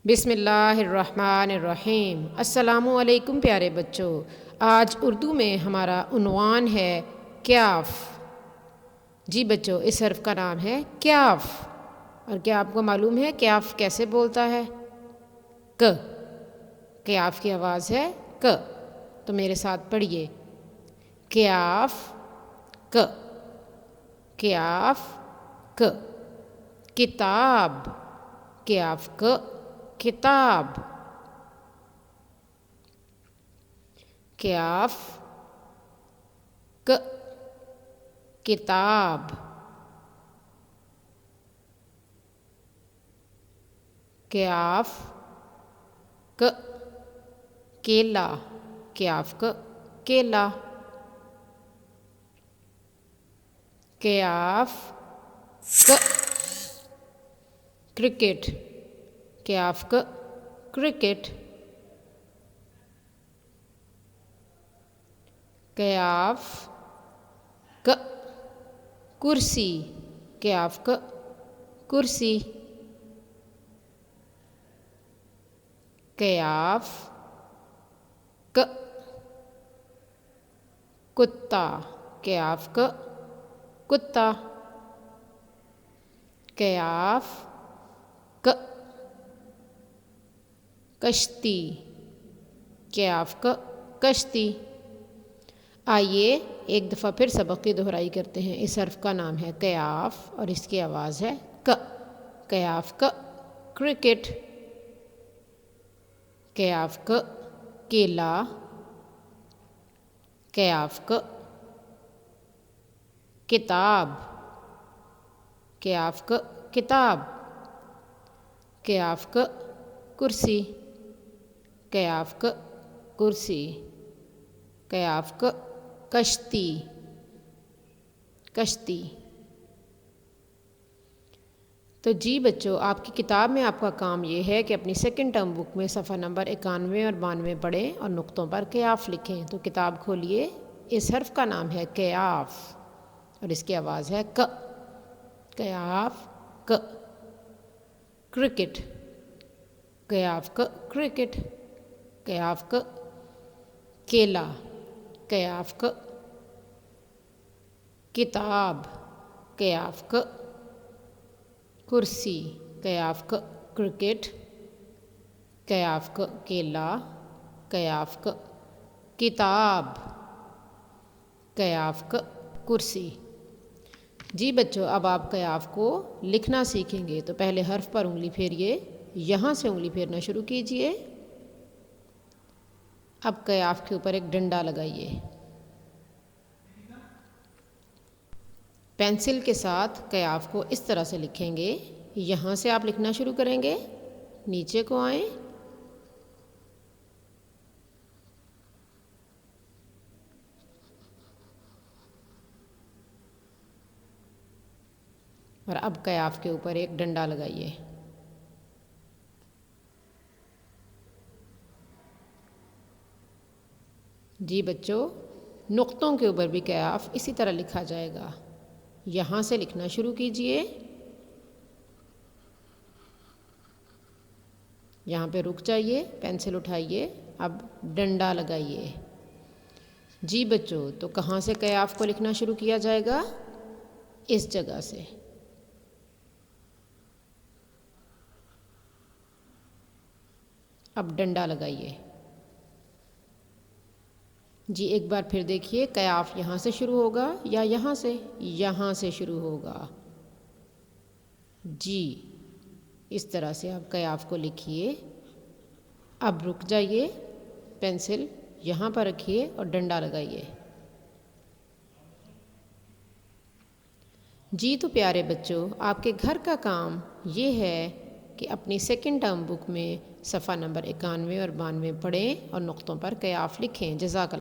بسم اللہ الرحمن الرحیم۔ السلام علیکم پیارے بچوں، آج اردو میں ہمارا عنوان ہے کیاف۔ جی بچوں، اس حرف کا نام ہے کیاف۔ اور کیا آپ کو معلوم ہے کیاف کیسے بولتا ہے؟ ک۔ کیاف کی آواز ہے ک۔ تو میرے ساتھ پڑھیے، کیاف ک، کیاف ک۔ کتاب، کیاف ک، کتاب۔ کیاف ک، کتاب۔ کیاف ک، کیلا، کیاف ک، کیلا۔ کیاف ک، کرکٹ، کیاف ک، کرکٹ۔ کیاف ک، کرسی، کیاف ک، کرسی۔ کیاف ک، کتا، کیاف ک، کتا۔ کیاف ک، کشتی، کیاف ک، کشتی۔ آئیے ایک دفعہ پھر سبق کی دہرائی کرتے ہیں۔ اس حرف کا نام ہے کیاف اور اس کی آواز ہے ک۔ کیاف ک، کرکٹ۔ کیاف ک، کیلا۔ کیاف ک، کتاب، کیاف ک، کتاب۔ کیاف ک، کرسی، کیاف ک، کرسی۔ کیاف ک، کشتی، کشتی۔ تو جی بچوں، آپ کی کتاب میں آپ کا کام یہ ہے کہ اپنی سیکنڈ ٹرم بک میں صفحہ نمبر 91 اور 92 پڑھیں اور نقطوں پر کیاف لکھیں۔ تو کتاب کھولیے، اس حرف کا نام ہے کیاف اور اس کی آواز ہے ک۔ کیاف ک، کرکٹ، کیاف ک، کرکٹ۔ کیاف ک، کیلا، کیاف ک، کتاب۔ کیاف ک، کرسی، کیاف ک، کرکٹ۔ کیاف ک، کیلا، کیاف ک، کتاب۔ کیاف ک، کرسی۔ جی بچوں، اب آپ کیاف کو لکھنا سیکھیں گے تو پہلے حرف پر انگلی پھیریے، یہاں سے انگلی پھیرنا شروع کیجئے۔ اب کیاف کے اوپر ایک ڈنڈا لگائیے، پینسل کے ساتھ کیاف کو اس طرح سے لکھیں گے۔ یہاں سے آپ لکھنا شروع کریں گے، نیچے کو آئیں، اور اب کیاف کے اوپر ایک ڈنڈا لگائیے۔ جی بچوں، نقطوں کے اوپر بھی کیاف اسی طرح لکھا جائے گا۔ یہاں سے لکھنا شروع کیجئے، یہاں پہ رک جائیے، پینسل اٹھائیے، اب ڈنڈا لگائیے۔ جی بچوں، تو کہاں سے کیاف کو لکھنا شروع کیا جائے گا؟ اس جگہ سے۔ اب ڈنڈا لگائیے۔ جی ایک بار پھر دیکھیے، کیاف یہاں سے شروع ہوگا یا یہاں سے؟ یہاں سے شروع ہوگا۔ جی اس طرح سے آپ کیاف کو لکھیے۔ اب رک جائیے، پینسل یہاں پر رکھیے اور ڈنڈا لگائیے۔ جی تو پیارے بچوں، آپ کے گھر کا کام یہ ہے کہ اپنی سیکنڈ ٹرم بک میں صفحہ نمبر 91 اور 92 پڑھیں اور نقطوں پر کیاف لکھیں۔ جزاک اللہ۔